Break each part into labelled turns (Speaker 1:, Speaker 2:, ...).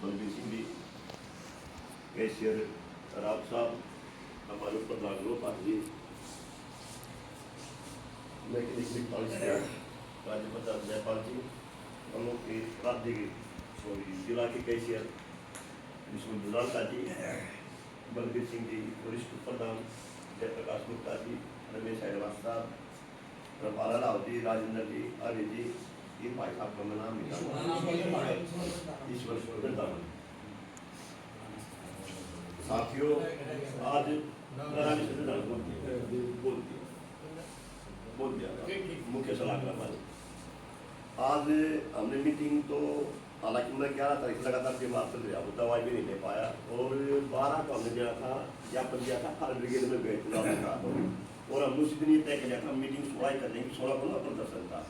Speaker 1: Balbir Singh ji, cashier Rao साहब, हमारे प्रधान Gopal ji, mechanic राज्य प्रधान जयपाल जी, हम लोग के राज्य जिला के कैशियर विष्णु दुलालका जी, बलबीर सिंह जी वरिष्ठ प्रधान, जयप्रकाश गुप्ता जी, रमेश अग्रवाल साहब, रपाला राव जी, राजेंद्र जी, आर्य जी, इन भाई साहब का मैं नाम ईश्वर वृंदावन। साथियों, आज बोल दिया मुख्य सलाहकार। आज हमने मीटिंग तो हालांकि मैं 11 तारीख से लगातार बीमार चल रहा हूँ, दवाई भी नहीं ले पाया, और 12 को हमने दिया था ज्ञापन दिया था फायर ब्रिगेड में गए थे, और हम उसी दिन ये तय किया था मीटिंग सुनवाई करने की। 16 को प्रदर्शन था,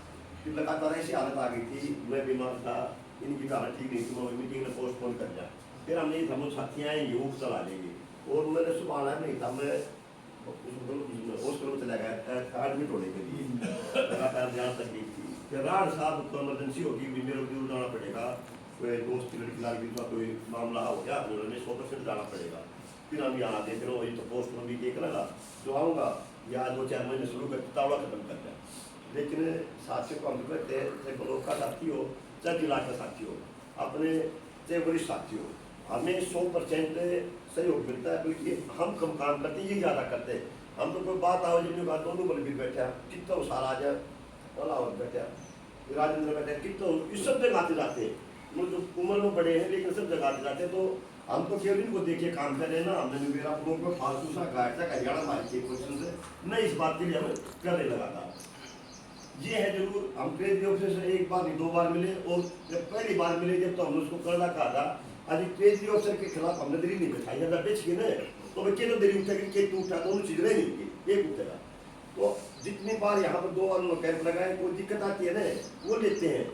Speaker 1: फिर लगातार ऐसी हालत आ गई थी, मैं बीमार था, इनकी हालत ठीक नहीं थी, मैं मीटिंग में पोस्टपोन कर दिया। फिर हमने ये हम साथी आएंगे वो चला लेंगे, और मैंने सुबह आना नहीं था, मैं हॉस्पिटल चला गया एडमिट होने के लिए, लगातार ध्यान तकलीफ थी। फिर राण साहब को इमरजेंसी होगी, मेरे को दूर जाना पड़ेगा, कोई दोस्त की लड़की लाल का कोई मामला हो गया, उन्होंने 100% जाना पड़ेगा। फिर हम यहाँ आते, फिर वही तो पोस्ट में भी देख लगा जो आऊँगा या 2-4 महीने शुरू कर तावड़ा खत्म कर दिया। लेकिन साथियों को हम कहते हैं, चाहे ब्लॉक का साथी हो, चाहे जिला का साथी हो, अपने चाहे वरिष्ठ साथी हो, हमें 100% सहयोग मिलता है, बल्कि हम कम काम करते ये ज़्यादा करते हैं। हम तो कोई बात आओ जिनके बाद दोनों बल भी बैठा, कितना सारा आ जाए, अलावत बैठा, राजेंद्र बैठे, कितना इस सब जगह आते जाते हैं, मतलब उम्र में बड़े हैं लेकिन सब जगह आते जाते हैं। तो हम तो केवल इनको देखिए काम कर रहे हैं ना, हमने मेरा अपनों को फालतू सा गायब था हरियाणा मारी थी क्वेश्चन से, मैं इस बात के लिए हमें करने लगा था। ये है जरूर, हम ट्रेड ऑफिसर से एक बार नहीं 2 बार मिले, और जब पहली बार मिले जब तो हमने उसको करना कहा था, आज ट्रेड ऑफिसर के खिलाफ हमने दलील नहीं बैठाई, जब बेच के ना तो मैं केवल दलील उठेगी के टू उठा, दोनों चीजें नहीं उठी, एक उठेगा। तो जितनी बार यहाँ पर 2 बार कैंप लगाए, कोई दिक्कत आती है ना वो लेते हैं।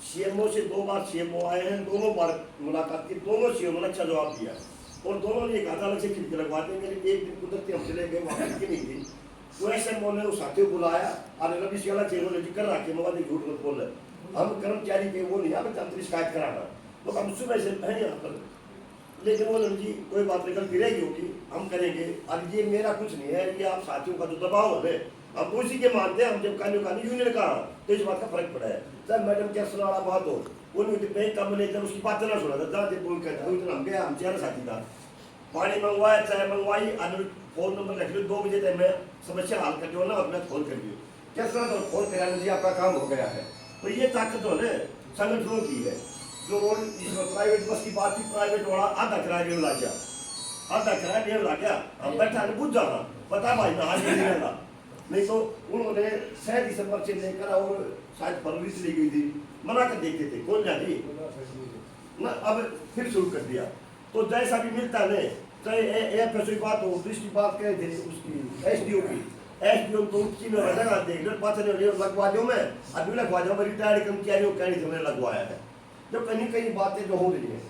Speaker 1: सीएमओ से 2 बार सीएमओ आए हैं, दोनों बार मुलाकात की, दोनों सीएमओ ने अच्छा जवाब दिया, और दोनों ने कहा था अलग से खिड़की लगवाते हैं। एक दिन कुदरती हम चले गए, वहाँ खिड़की नहीं थी, तो ऐसे ने उस साथी को बुलाया, और रवि से अलग टेक्नोलॉजी कर रहा कि मोबाइल झूठ मत बोल रहे, हम कर्मचारी के वो नहीं आते, हम शिकायत कराना, तो हम सुबह से हैं यहाँ पर। लेकिन वो जी कोई बात नहीं, गलती रहेगी होगी हम करेंगे, अब ये मेरा कुछ नहीं है, ये आप साथियों का जो दबाव है हम तो उसी के मानते हैं। हम जब कानून यूनियन का तो इस बात का फर्क पड़ा है। सर मैडम क्या सुना बात हो, वो बैंक का मैनेजर उसकी बात ना सुना था, बोल कहता हम गया, हम 4 साथी था, पानी मंगवाया, चाय मंगवाई, फोन नंबर रख लो, 2 बजे तक मैं समस्या हल कर दो ना, अपना फोन कर दियो, क्या सुना तो फोन कराया मुझे, आपका काम हो गया है। तो ये ताकत हो ना संगठनों की है। जो इसमें प्राइवेट बस की बात थी, प्राइवेट वाला आधा किराया देने लग गया, आधा किराया देने लग गया, हम बैठा बुझ जाना पता भाई ना आज नहीं तो उन्होंने 6 दिसंबर से लेकर और शायद फरवरी से ली गई थी, मना कर देते थे कौन जाती ना, अब फिर शुरू कर दिया। तो जैसा भी मिलता है, चाहे बात हो, दूसरी बात कहे थे उसकी एसडीओ की, एसडीओ तो उसकी में लगवा दो, मैं अभी लगवा जाऊँ, मैं रिटायर्ड कर्मचारियों कहने से मैंने लगवाया है। जो कहीं बातें जो हो रही है,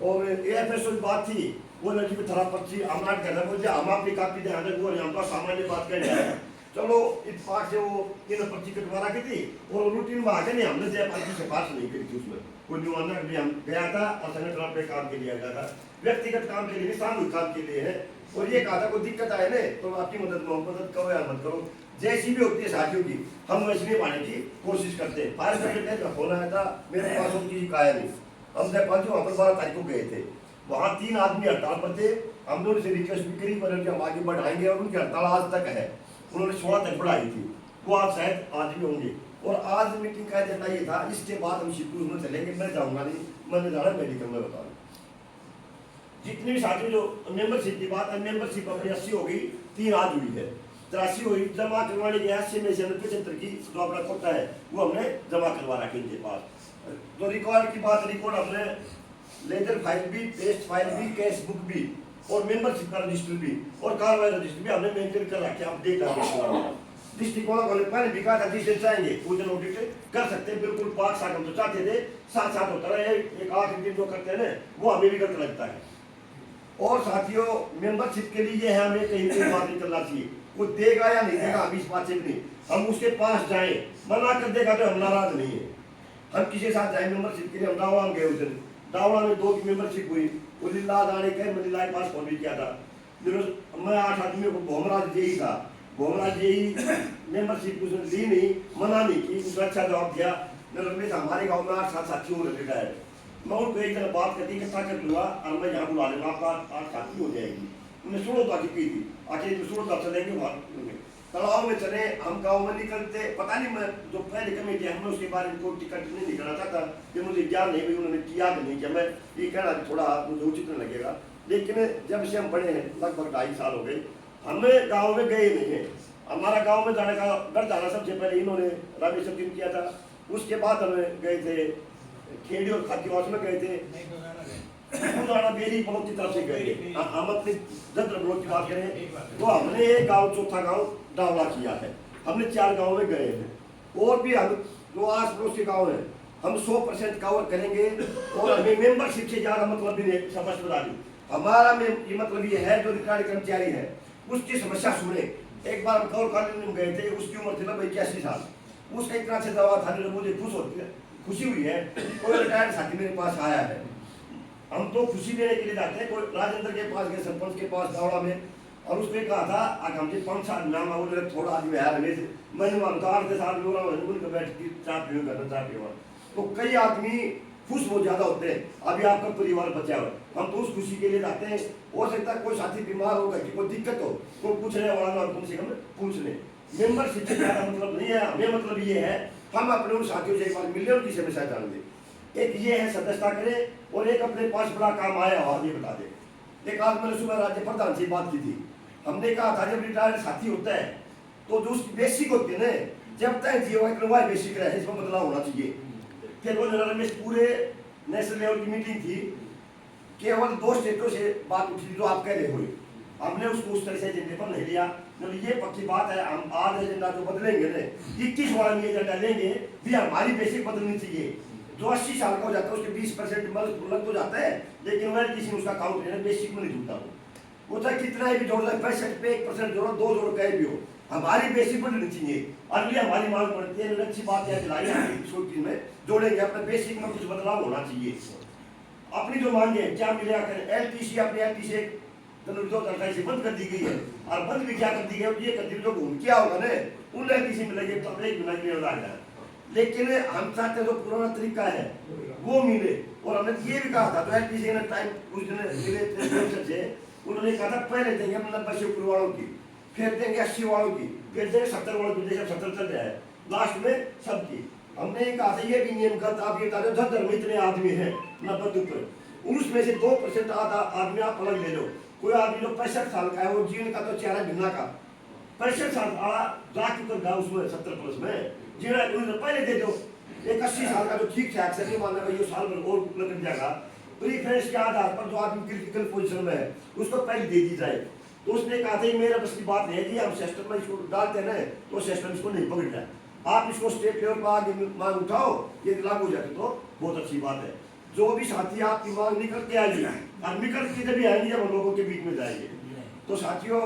Speaker 1: और एएफएसओ की बात थी, वो लड़की में थोड़ा पर्ची अमनाट करना, बोलते हम आपकी कापी दे आने, वो हम तो सामान्य बात कर रहे हैं, चलो इतफाक से वो इन पर्ची कटवा रखी थी, और रूटीन में आके नहीं, हमने जयपाल की सिफारिश नहीं करी थी, उसमें कोई निवारण के लिए हम गया था, और संगठन अपने काम के लिए गया था, व्यक्तिगत काम के लिए नहीं, सामूहिक काम के लिए है। और ये कहा था कोई दिक्कत आए ना तो आपकी मदद करो या मत करो, जैसी भी होती है साथियों की, हम वैसे नहीं पाने की कोशिश करते हैं। फायर ब्रिगेड का फोन आया था, मेरे पास उनकी किसी का आया नहीं, हम जयपाल जी वहाँ पर 12 तारीख को गए थे, वहाँ 3 आदमी हड़ताल पर थे, हम दोनों से रिक्वेस्ट भी करी पर हम आगे बढ़ाएंगे, और उनकी हड़ताल आज तक है, उन्होंने 16 तक बढ़ाई थी, वो आज शायद आज भी होंगे। और आज मीटिंग का एजेंडा ये था, इसके बाद हम शिवपुर में चलेंगे, मैं जाऊँगा नहीं, मैंने जाना मेडिकल में बता जितनी भी साथी जो मेंबरशिप की बात है, मेंबरशिप अपनी 80 हो गई, 3 आज हुई है, 83 हुई, जमा करवाने के 80 में से 75 की जो अपना कोटा है वो हमने जमा करवा रखी इनके पास। तो रिकॉर्ड की बात, रिकॉर्ड हमने लेजर फाइल भी, पेस्ट फाइल भी, कैश बुक भी, और मेंबरशिप का रजिस्टर भी, और कार्रवाई रजिस्टर भी हमने मेंटेन कर रखे, आप देख रहे दृष्टिकोण वाले पहले विकास अधिकारी चाहेंगे पूजन ऑडिट कर सकते हैं, बिल्कुल पाक साथ हम तो चाहते थे, साथ होता है, एक आखिरी दिन जो करते हैं ना वो हमें भी गलत लगता है। और साथियों मेंबरशिप के लिए है, हमें कहीं कोई बात नहीं करना चाहिए, वो देगा या नहीं देगा हम इस बात से नहीं, हम उसके पास जाए, मना कर देगा तो हम नाराज नहीं है, हम किसी साथ जाए मेंबरशिप के लिए, हम दावा गए उस दिन दावड़ा में 2 की मेंबरशिप हुई, वो लीला दाने के मनीला के पास फोन भी किया था। मैं 8 आदमियों को भोमराज जेई था, भोमराज जेई मेंबरशिप उसने ली नहीं, मना नहीं की, उसने अच्छा जवाब दिया। मेरे हमारे गाँव में 8-7 साथियों ने लिखा है, मैं उनको एक दिन बात करती इकट्ठा कर लूँगा और मैं यहाँ बुला लेना, आपका 8 साथी हो जाएगी। उन्हें सुनो तो आके की थी, आके सुनो तो चलेंगे वहाँ तालाब में चले। हम गाँव में निकलते, पता नहीं मैं जो पहले कमेटी हमने उसके बारे में कोई टिकट नहीं निकलना चाहता कि मुझे ज्ञान नहीं, उन्होंने किया कि नहीं, कि मैं ये कहना थोड़ा मुझे उचित नहीं लगेगा। लेकिन जब से हम बड़े हैं, लगभग 2.5 साल हो गए, हमें गाँव में गए नहीं है। हमारा गाँव में जाने का डर जाना सबसे पहले इन्होंने रामेश्वर दिन किया था, उसके बाद हमें गए थे खेड़ी और खातीवास में गए थे, बेरी ब्लॉक की तरफ से गए। हम अपने जंत्र ब्लॉक की बात करें तो हमने एक गांव, चौथा गांव डावला किया है, हमने 4 गांव में गए हैं। और भी हम जो आस पड़ोस के गाँव हैं हम 100% कवर करेंगे। और हमें मेंबरशिप से ज़्यादा मतलब भी नहीं, समझ बता दी हमारा में ये मतलब ये है, जो रिटायर्ड कर्मचारी है उसकी समस्या सुने। एक बार हम कौर कॉलोनी में गए थे, उसकी उम्र थी ना 81 साल, उसका इतना अच्छा दवा था, मुझे खुशी हुई है। कोई रिटायर्ड साथी मेरे पास आया है, हम तो खुशी देने के लिए जाते हैं। कोई राजेंद्र के पास गए, सरपंच के पास दावड़ा में, और उसने कहा था आगे हमसे 5-7 नाम है, वो थोड़ा आदमी आया रहे, मैंने मानता 8 साल में उनका बैठ के चाय पीऊँ करना, चाय पीवा। तो कई आदमी खुश बहुत ज़्यादा होते हैं, अभी आपका परिवार बचा हुआ, हम तो उस खुशी के लिए जाते हैं। हो सकता है कोई साथी बीमार होगा कि कोई दिक्कत हो, कोई पूछने वाला ना, कम से कम पूछ ले। मेंबरशिप से ज़्यादा मतलब नहीं है, हमें मतलब ये है हम अपने उन साथियों से एक बार मिलने, उनकी समस्या जान दें। एक ये है सदस्यता करें, और एक अपने पास बड़ा काम आया और ये बता दें। एक आज मैंने सुबह राज्य प्रधान से बात की थी, हमने कहा था जब रिटायर्ड साथी होता है तो जो उसकी बेसिक होती है ना, जब तक जियो वाई बेसिक रहे, इसमें बदलाव होना चाहिए। फिर वो रमेश पूरे नेशनल लेवल की मीटिंग थी, केवल 2 स्टेटों से बात उठी जो आप कह रहे हुए, हमने उसको उस तरह से एजेंडे पर नहीं लिया। ये पक्की बात है, हम आज एजेंडा जो बदलेंगे ना, 21 वाला में एजेंडा लेंगे भी, हमारी बेसिक बदलनी चाहिए। जो 80 साल का हो जाता है उसके 20% लग तो जाता है, लेकिन वह किसी ने उसका काउंट नहीं, बेसिक में नहीं जुड़ता वो चाहे कितना ही भी जोड़ जाए, 65 पे 1% जोड़ो, 2 जोड़ कहीं भी हो, हमारी बेसिक बदलनी चाहिए। अगली हमारी मांग पड़ती है, अच्छी बात है दिलाई में जोड़ेंगे, अपने बेसिक में कुछ बदलाव होना चाहिए। अपनी जो मांगे क्या मिलेगा करें, एलटीसी अपनी एलटीसी 2028 से बंद कर दी गई है, और बंद भी क्या कर दी गई, ये कर दी जो घूम क्या होगा ना, उन एलटीसी मिलेंगे तो 1 महीना के लिए। लेकिन हम चाहते जो पुराना तरीका है वो मिले। और हमने ये भी कहा था, तो एलटीसी ने टाइम कुछ दिन से उन्होंने कहा था पहले देंगे हम 90 से ऊपर वालों की, फिर देंगे 80 वालों की, फिर देंगे 70 वालों की, जैसे 70 चल रहा है, लास्ट में सबकी। हमने कहा था ये भी नियम करता, आप ये बता दो में इतने आदमी हैं 90 ऊपर, उसमें से 2% आधा आदमी आप अलग ले लो। कोई आदमी जो 65 साल का है, वो जीवन का तो चेहरा भिन्ना का 65 साल जाके तो गाँव उसमें 70 प्लस में जीवन पहले दे दो। एक 80 साल का जो ठीक ठाक से मानना भाई साल भर और लग जाएगा, प्रीफ्रेंस के आधार पर जो आदमी क्रिटिकल पोजीशन में है उसको पहले दे दी जाए। तो उसने कहा था मेरा बस की बात नहीं है जी, हम सिस्टम में इसको डालते हैं तो सिस्टम इसको नहीं पकड़ता है, आप इसको स्टेट लेवल पर आगे मांग उठाओ, ये लागू हो जाए तो बहुत अच्छी बात है। जो भी साथी आपकी मांग निकल के आएगी, और निकल के जब आएंगे जब हम लोगों के बीच में जाएंगे। तो साथियों,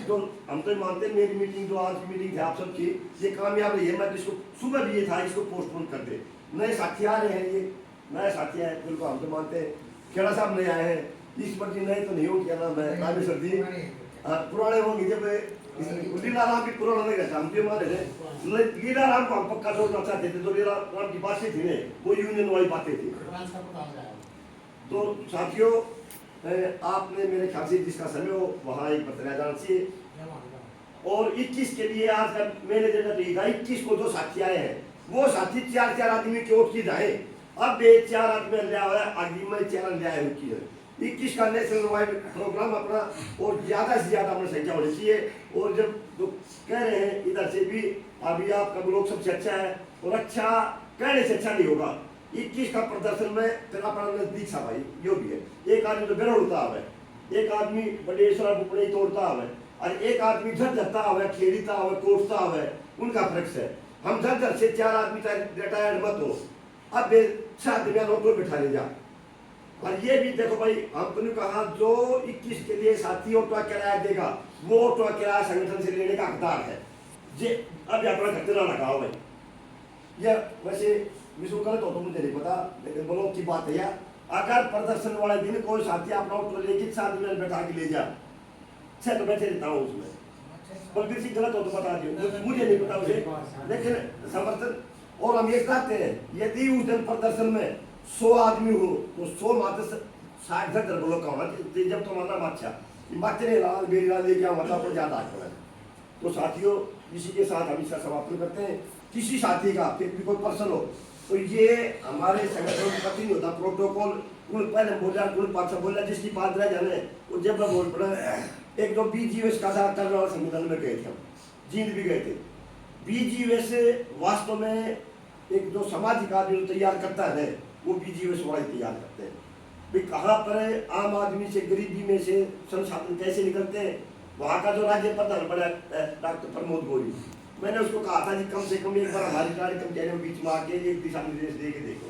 Speaker 1: तो हम तो मानते हैं मेरी मीटिंग जो आज की मीटिंग थी आप सबकी, ये कामयाब रही है। मैं इसको सुबह भी ये था इसको पोस्टपोन कर दे, नए साथी आ रहे हैं, ये नए साथी हैं, बिल्कुल हम तो मानते हैं। खेड़ा साहब नए आए हैं, इस पर जी नए तो नहीं हो, क्या नाम है रामेश्वर जी, पुराने होंगे। जब लीला राम की पुराना नहीं रहता, हम जो माने थे लीला राम को हम पक्का जोड़ना चाहते थे, तो लीला राम की बातें थी ना, वो यूनियन वाली बातें थी। तो साथियों, आपने मेरे ख्याल से जिसका समय हो वहाँ एक पत्र जाना चाहिए। और 21 के लिए आज का मेरे जगह तो 21 को जो साथी आए हैं वो साथी 4-4 आदमी की वोट की जाए। अब 4 आदमी लिया हुआ है, आगे में 4 लिया है 21 का नेशनल वाइड प्रोग्राम अपना, और ज़्यादा से ज़्यादा अपना संख्या होनी चाहिए। और जब तो कह रहे हैं इधर से भी अभी आपका ब्लॉक सबसे अच्छा है, और अच्छा कहने से अच्छा नहीं होगा। 21 का प्रदर्शन में फिर अपना नजदीक सा भाई जो भी है, एक आदमी तो बेरोड़ता है, एक आदमी बडेसरा बुपड़े तोड़ता है, और एक आदमी झरझरता है, खेड़ता है, कोटता है, उनका फर्क है। हम झरझर से 4 आदमी रिटायर्ड मत हो, अब 6 आदमी ऑटो बिठा ले जा। और ये भी देखो भाई, हमने कहा जो 21 के लिए साथी ऑटो किराया देगा वो ऑटो किराया संगठन से लेने का हकदार है। जे अब अपना खतरा लगाओ भाई, यह वैसे विश्व गलत हो तो मुझे नहीं पता, लेकिन ब्लॉक की बात है यार, अगर प्रदर्शन वाले दिन कोई साथी अपना ऑटो लेके साथ में बैठा के ले जा, मैं तो बैठे रहता हूँ उसमें, बल्कि गलत हो तो बता दियो, मुझे नहीं पता उसे, लेकिन समर्थन। और हम ये कहते हैं यदि उस दिन प्रदर्शन में 100 आदमी हो तो 100 मात्र 60 लोग का होना, जब तो माना अच्छा बातें लाल बेरी लाल लेके आओ मतलब ज्यादा आगे। तो साथियों इसी के साथ हम इसका समापन करते हैं। किसी साथी का फिर भी कोई पर्सन हो तो ये हमारे संगठन में पति नहीं होता, प्रोटोकॉल पहले बोला पाछा बोला जिसकी बात रह जाने वो जब मैं बोल पड़ा। एक दो BGS का करने वाले संविधान में गए थे, हम जींद भी गए थे। BGS वास्तव में एक जो सामाजिक आदमी जो तैयार करता है वो BGS वाले तैयार करते हैं। भाई कहाँ पर आम आदमी से गरीबी में से संसाधन कैसे निकलते हैं, वहाँ का जो राज्य प्रधान बड़ा डॉक्टर प्रमोद गोरी, मैंने उसको कहा था कि कम से कम एक बार हमारी कार्यक्रम के बीच में आके एक दिशा निर्देश दे के देखो।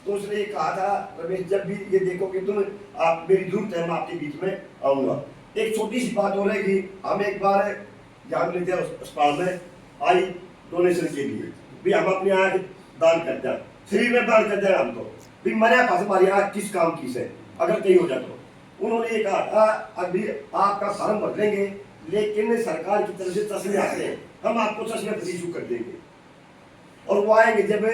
Speaker 1: तो उसने ये कहा था रमेश जब भी ये देखोगे तुम आप मेरी जरूरत है मैं आपके बीच में आऊँगा। एक छोटी सी बात हो रही कि हम एक बार जहाँ मिले थे अस्पताल में आई डोनेशन के लिए भी हम अपनी आँख दान करते हैं, शरीर में दान करते हैं हम तो भी मरे पास हमारी आँख किस काम की से अगर कहीं हो जाए तो। उन्होंने ये कहा था अभी आपका फॉर्म भर लेंगे लेकिन सरकार की तरफ से चश्मे आते हैं, हम आपको चश्मे फ्री इशू कर देंगे। और वो आएंगे जब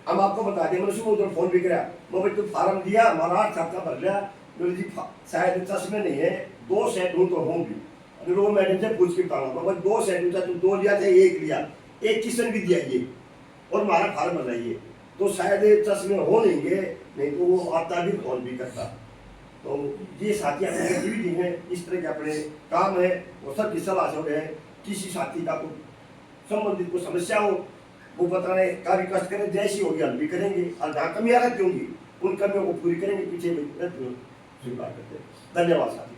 Speaker 1: हम आपको बता दें, मैंने सुबह उधर फोन भी करा, मैं तुम फार्म दिया हमारा 8 छापा भर लिया, बोले जी शायद चश्मे नहीं है 2 सेट हूँ तो होंगी। वो मैडम से पूछ के बताऊंगा 2 सेट होता तुम 2 लिया थे 1 लिया, 1 किशन भी दिया ये और हमारा फार्म बनाइए तो शायद चश्मे हो लेंगे, नहीं तो वो आता भी फोन भी करता। तो ये साथी अपनी गतिविधि है, इस तरह के अपने काम है वो सब की सलाह हो रहे हैं। किसी साथी का कोई संबंधित कोई समस्या हो वो बताने का भी कष्ट करें, जैसी होगी हम भी करेंगे और जहाँ कमियाँ रहती होंगी उन कमियों को पूरी करेंगे, पीछे स्वीकार करते हैं। धन्यवाद साथी।